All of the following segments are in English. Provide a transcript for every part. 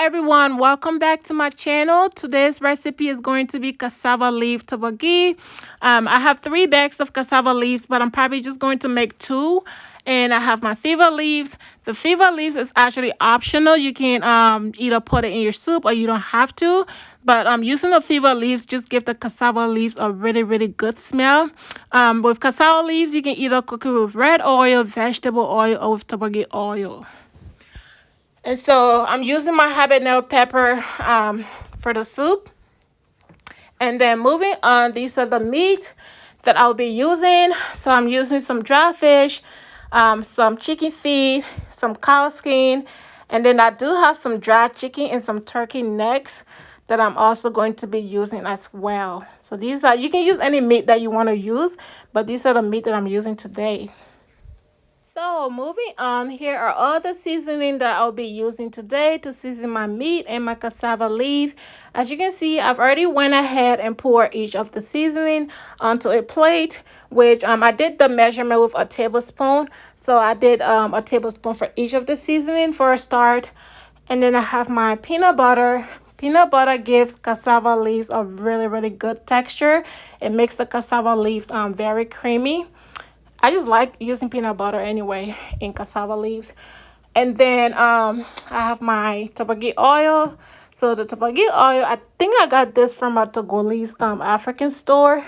everyone, welcome back to my channel. Today's recipe is going to be cassava leaf torgborgee. I have 3 bags of cassava leaves, but I'm probably just going to make 2. And I have my fava leaves. The fava leaves is actually optional. You can either put it in your soup or you don't have to. But using the fava leaves just give the cassava leaves a really good smell. With cassava leaves, you can either cook it with red oil, vegetable oil, or with torgborgee oil. And so I'm using my habanero pepper for the soup. And then moving on, these are the meat that I'll be using. So I'm using some dry fish, some chicken feet, some cow skin, and then I do have some dry chicken and some turkey necks that I'm also going to be using as well. So these are, you can use any meat that you want to use, but these are the meat that I'm using today. So moving on, here are all the seasoning that I'll be using today to season my meat and my cassava leaf. As you can see, I've already went ahead and poured each of the seasoning onto a plate, which I did the measurement with a tablespoon. So I did a tablespoon for each of the seasoning for a start. And then I have my peanut butter. Peanut butter gives cassava leaves a really good texture. It makes the cassava leaves very creamy. I just like using peanut butter anyway in cassava leaves. And then I have my torgborgee oil. So the torgborgee oil, I think I got this from a Togolese African store.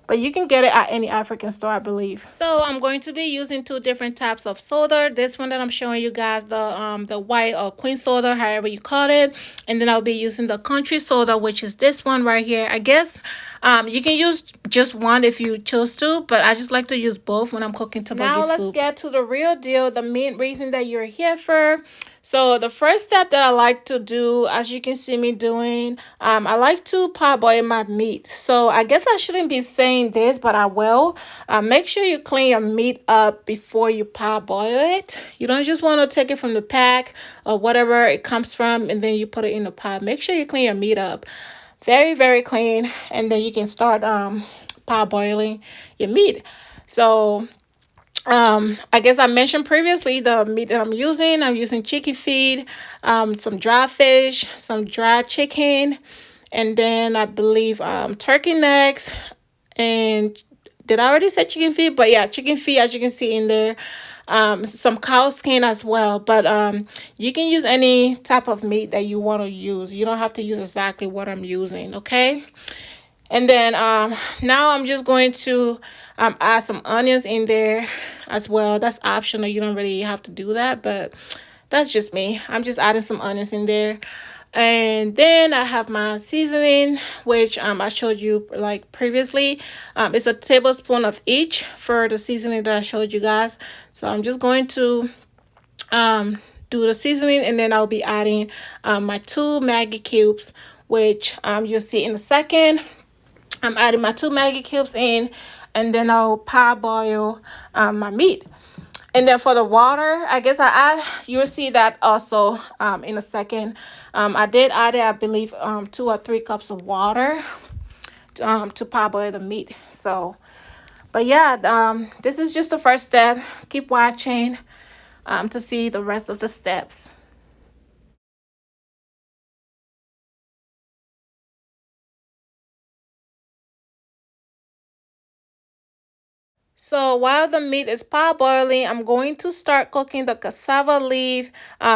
But you can get it at any African store, I believe. So I'm going to be using 2 different types of soda. This one that I'm showing you guys, the white or queen soda, however you call it. And then I'll be using the country soda, which is this one right here. I guess you can use just one if you choose to, but I just like to use both when I'm cooking torgborgee soup. Now let's get to the real deal, the main reason that you're here for. So the first step that I like to do, as you can see me doing, I like to parboil my meat. So I guess I shouldn't be saying this, but I will. Make sure you clean your meat up before you parboil it. You don't just want to take it from the pack or whatever it comes from and then you put it in the pot. Make sure you clean your meat up very clean, and then you can start parboiling your meat. So I guess I mentioned previously the meat that I'm using chicken feet, some dry fish, some dry chicken, and then I believe turkey necks. And did I already say chicken feet? But yeah, chicken feet, as you can see in there. Some cow skin as well, but you can use any type of meat that you want to use. You don't have to use exactly what I'm using, okay? And then now I'm just going to add some onions in there as well. That's optional. You don't really have to do that, but that's just me. I'm just adding some onions in there. And then I have my seasoning, which I showed you like previously. It's a tablespoon of each for the seasoning that I showed you guys. So I'm just going to do the seasoning, and then I'll be adding my 2 Maggi cubes, which you'll see in a second. I'm adding my 2 Maggi cubes in, and then I'll parboil my meat. And then for the water, I guess you'll see that also in a second. I did add it, I believe, 2 or 3 cups of water to parboil the meat. So, but yeah, this is just the first step. Keep watching to see the rest of the steps. So while the meat is parboiling, I'm going to start cooking the cassava leaf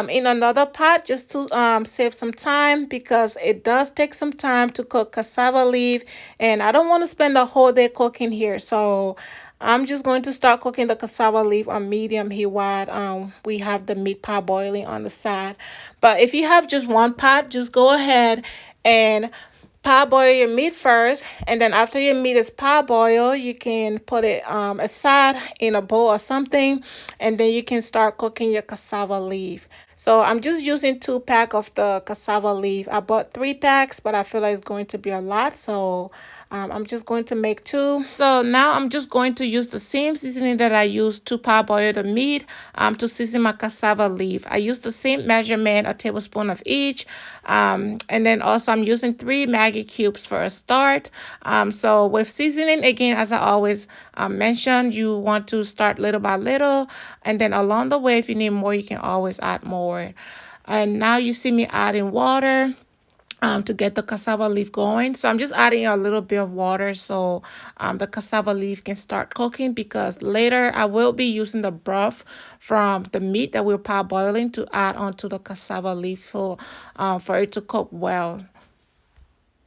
in another pot just to save some time, because it does take some time to cook cassava leaf and I don't want to spend the whole day cooking here. So I'm just going to start cooking the cassava leaf on medium heat while we have the meat parboiling on the side. But if you have just one pot, just go ahead and parboil your meat first, and then after your meat is parboiled, you can put it aside in a bowl or something, and then you can start cooking your cassava leaf. So I'm just using 2 packs of the cassava leaf. I bought 3 packs, but I feel like it's going to be a lot, so I'm just going to make 2. So now I'm just going to use the same seasoning that I used to parboil the meat to season my cassava leaf. I used the same measurement, a tablespoon of each, and then also I'm using 3 Maggi cubes for a start. So with seasoning, again, as I always mentioned, you want to start little by little, and then along the way, if you need more, you can always add more. And now you see me adding water to get the cassava leaf going. So I'm just adding a little bit of water so the cassava leaf can start cooking, because later I will be using the broth from the meat that we're parboiling to add onto the cassava leaf for it to cook well.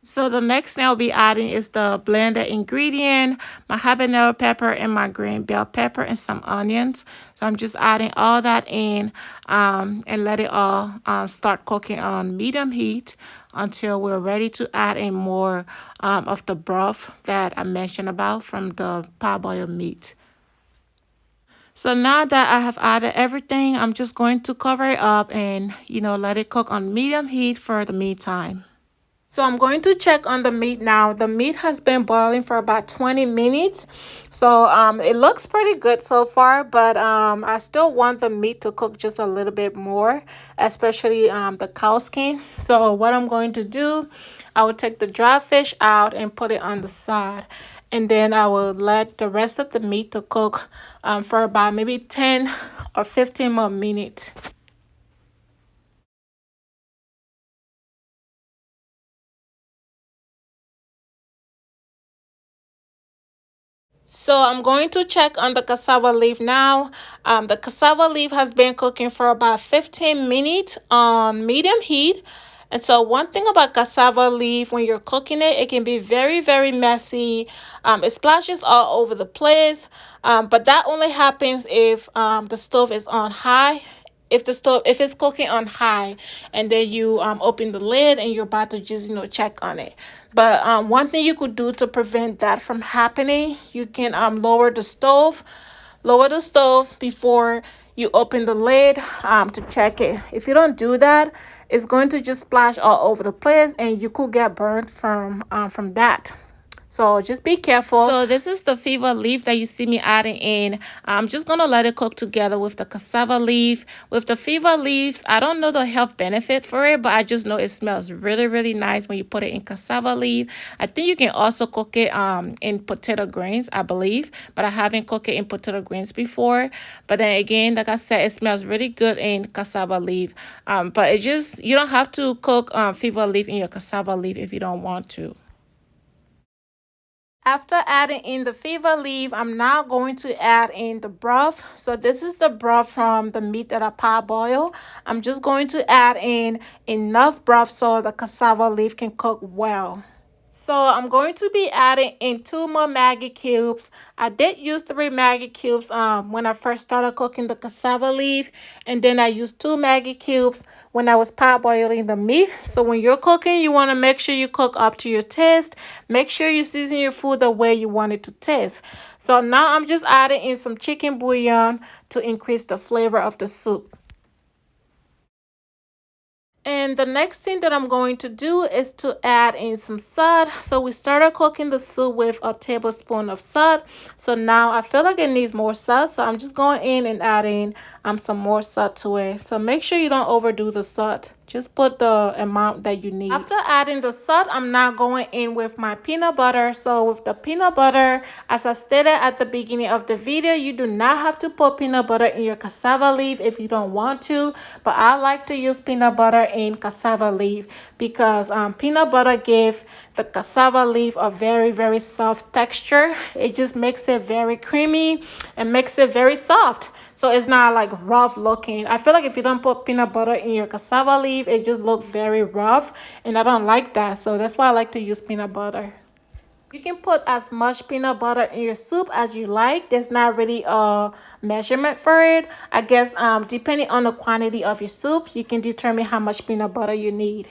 So the next thing I'll be adding is the blended ingredient, my habanero pepper and my green bell pepper and some onions. So I'm just adding all that in and let it all start cooking on medium heat until we're ready to add in more of the broth that I mentioned about from the parboiled meat. So now that I have added everything, I'm just going to cover it up and, let it cook on medium heat for the meantime. So I'm going to check on the meat now. The meat has been boiling for about 20 minutes. So it looks pretty good so far, but I still want the meat to cook just a little bit more, especially the cow skin. So what I'm going to do, I will take the dry fish out and put it on the side. And then I will let the rest of the meat to cook for about maybe 10 or 15 more minutes. So I'm going to check on the cassava leaf now. The cassava leaf has been cooking for about 15 minutes on medium heat. And so one thing about cassava leaf, when you're cooking it, it can be very, very messy. It splashes all over the place. But that only happens if the stove is on high. If it's cooking on high, and then you open the lid and you're about to just check on it. But one thing you could do to prevent that from happening, you can lower the stove before you open the lid to check it. If you don't do that, it's going to just splash all over the place and you could get burned from that. So just be careful. So this is the fever leaf that you see me adding in. I'm just going to let it cook together with the cassava leaf. With the fever leaves, I don't know the health benefit for it, but I just know it smells really, really nice when you put it in cassava leaf. I think you can also cook it in potato grains, I believe, but I haven't cooked it in potato grains before. But then again, like I said, it smells really good in cassava leaf. But you don't have to cook fever leaf in your cassava leaf if you don't want to. After adding in the fever leaf, I'm now going to add in the broth. So this is the broth from the meat that I parboil. I'm just going to add in enough broth so the cassava leaf can cook well. So I'm going to be adding in 2 more Maggi cubes. I did use 3 Maggi cubes when I first started cooking the cassava leaf, and then I used 2 Maggi cubes when I was parboiling the meat. So when you're cooking, you want to make sure you cook up to your taste. Make sure you season your food the way you want it to taste. So now I'm just adding in some chicken bouillon to increase the flavor of the soup. And the next thing that I'm going to do is to add in some salt. So we started cooking the soup with a tablespoon of salt. So now I feel like it needs more salt. So I'm just going in and adding some more salt to it. So make sure you don't overdo the salt. Just put the amount that you need. After adding the salt, I'm now going in with my peanut butter. So with the peanut butter, as I stated at the beginning of the video, you do not have to put peanut butter in your cassava leaf if you don't want to. But I like to use peanut butter in cassava leaf because peanut butter gives the cassava leaf a very, very soft texture. It just makes it very creamy and makes it very soft. So it's not like rough looking. I feel like if you don't put peanut butter in your cassava leaf, it just looks very rough. And I don't like that. So that's why I like to use peanut butter. You can put as much peanut butter in your soup as you like. There's not really a measurement for it. I guess depending on the quantity of your soup, you can determine how much peanut butter you need.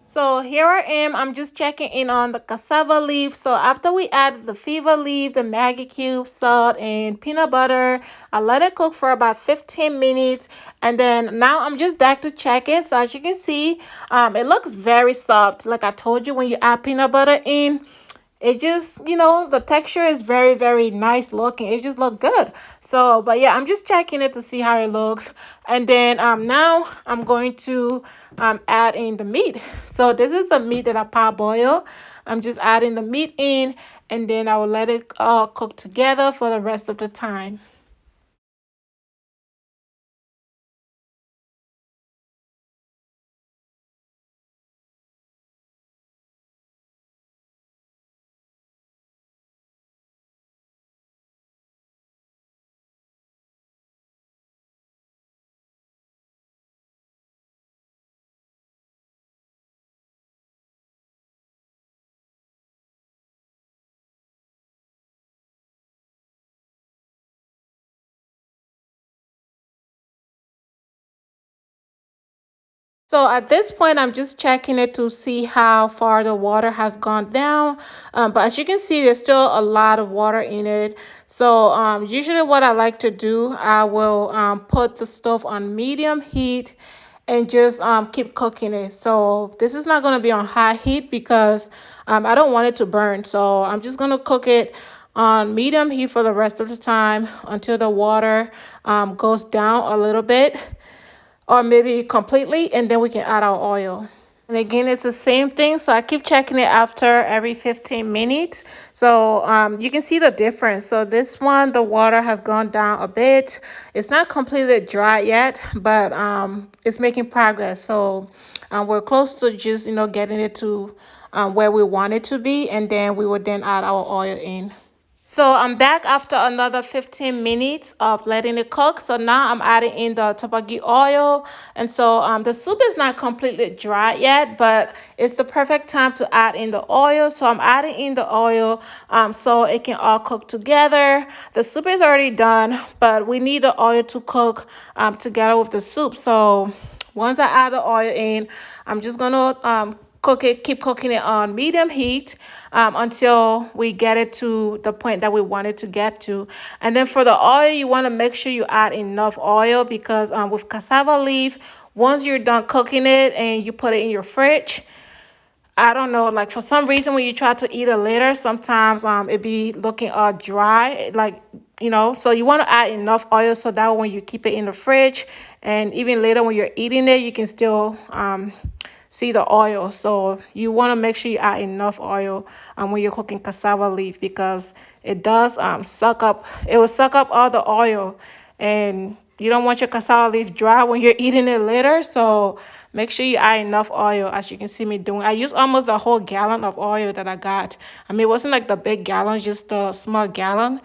So here I am. I'm just checking in on the cassava leaf. So after we added the fever leaf, the Maggi cube, salt, and peanut butter, I let it cook for about 15 minutes. And then now I'm just back to check it. So as you can see, it looks very soft. Like I told you, when you add peanut butter in, it just, the texture is very, very nice looking. It just look good. So but yeah, I'm just checking it to see how it looks. And then now I'm going to add in the meat. So this is the meat that I parboil. I'm just adding the meat in, and then I will let it cook together for the rest of the time. So at this point, I'm just checking it to see how far the water has gone down. But as you can see, there's still a lot of water in it. So usually what I like to do, I will put the stove on medium heat and just keep cooking it. So this is not going to be on high heat because I don't want it to burn. So I'm just going to cook it on medium heat for the rest of the time until the water goes down a little bit or maybe completely, and then we can add our oil. And again, it's the same thing. So I keep checking it after every 15 minutes. So you can see the difference. So this one, the water has gone down a bit. It's not completely dry yet, but it's making progress. So we're close to just, getting it to where we want it to be. And then we would then add our oil in. So I'm back after another 15 minutes of letting it cook. So now I'm adding in the Torgborgee oil. And so the soup is not completely dry yet, but it's the perfect time to add in the oil. So I'm adding in the oil so it can all cook together. The soup is already done, but we need the oil to cook together with the soup. So once I add the oil in, I'm just going to keep cooking it on medium heat until we get it to the point that we want it to get to. And then for the oil, you want to make sure you add enough oil because with cassava leaf, once you're done cooking it and you put it in your fridge, I don't know, like for some reason when you try to eat it later, sometimes it be looking dry, like, so you want to add enough oil so that when you keep it in the fridge and even later when you're eating it, you can still see the oil. So you want to make sure you add enough oil when you're cooking cassava leaf because it does it will suck up all the oil, and you don't want your cassava leaf dry when you're eating it later. So make sure you add enough oil, as you can see me doing. I used almost the whole gallon of oil that I got. I mean, it wasn't like the big gallon, just the small gallon.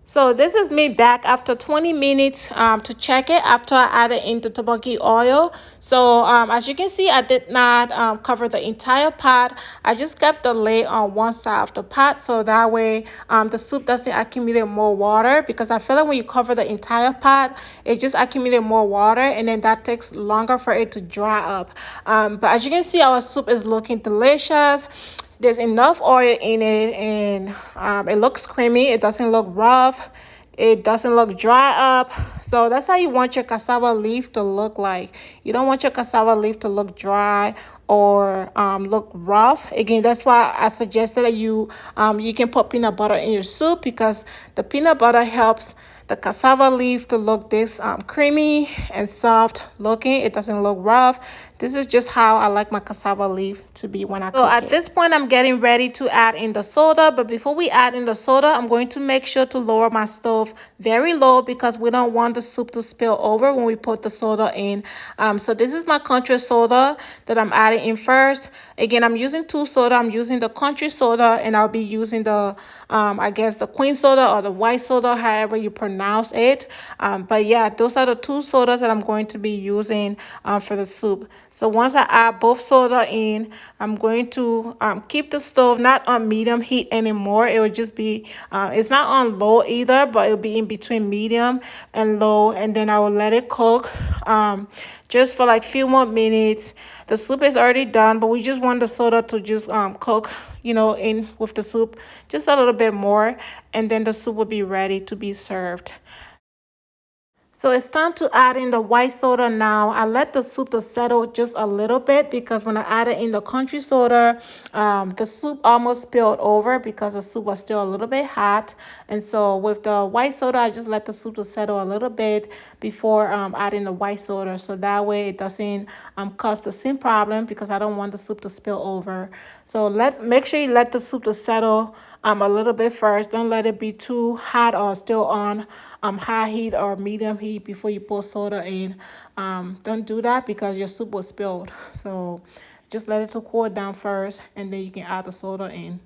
So this is me back after 20 minutes to check it after I added in the Torgborgee oil. So as you can see, I did not cover the entire pot. I just kept the lid on one side of the pot so that way the soup doesn't accumulate more water, because I feel like when you cover the entire pot, it just accumulates more water and then that takes longer for it to dry up. But as you can see, our soup is looking delicious. There's enough oil in it, and it looks creamy. It doesn't look rough. It doesn't look dry up. So that's how you want your cassava leaf to look like. You don't want your cassava leaf to look dry or look rough. Again, that's why I suggested that you can put peanut butter in your soup, because the peanut butter helps the cassava leaf to look this creamy and soft looking. It doesn't look rough. This is just how I like my cassava leaf to be when I cook it. So at this point, I'm getting ready to add in the soda. But before we add in the soda, I'm going to make sure to lower my stove very low because we don't want the soup to spill over when we put the soda in. So this is my country soda that I'm adding in first. Again, I'm using two soda. I'm using the country soda, and I'll be using the, I guess, the queen soda or the white soda, however you pronounce it. But yeah, those are the two sodas that I'm going to be using for the soup. So once I add both soda in, I'm going to keep the stove not on medium heat anymore. It will just be, it's not on low either, but it'll be in between medium and low. And then I will let it cook just for like few more minutes. The soup is already done, but we just want the soda to just cook, in with the soup just a little bit more. And then the soup will be ready to be served. So it's time to add in the white soda now. I let the soup to settle just a little bit because when I added in the country soda, the soup almost spilled over because the soup was still a little bit hot. And so with the white soda, I just let the soup to settle a little bit before adding the white soda. So that way it doesn't cause the same problem, because I don't want the soup to spill over. So make sure you let the soup to settle a little bit first. Don't let it be too hot or still on high heat or medium heat before you pour soda in. Don't do that because your soup will spill. So just let it to cool down first, and then you can add the soda in.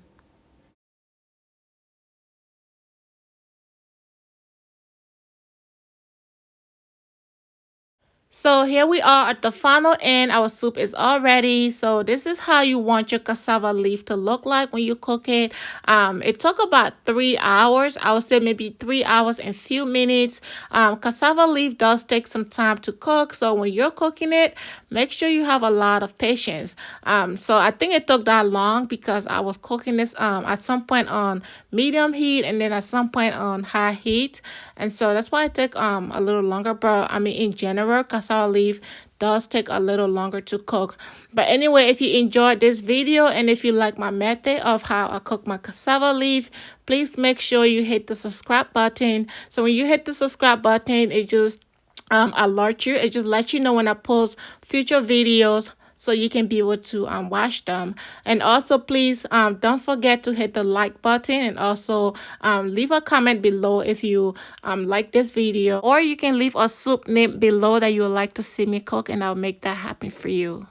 So here we are at the final end. Our soup is all ready. So this is how you want your cassava leaf to look like when you cook it. It took about 3 hours. I would say maybe 3 hours and few minutes. Cassava leaf does take some time to cook. So when you're cooking it, make sure you have a lot of patience. So I think it took that long because I was cooking this at some point on medium heat and then at some point on high heat. And so that's why it took a little longer. But I mean, in general, cassava leaf does take a little longer to cook. But anyway, if you enjoyed this video and if you like my method of how I cook my cassava leaf, please make sure you hit the subscribe button. So when you hit the subscribe button, it just alert you. It just lets you know when I post future videos, so you can be able to watch them. And also please don't forget to hit the like button, and also leave a comment below if you like this video, or you can leave a soup name below that you would like to see me cook, and I'll make that happen for you.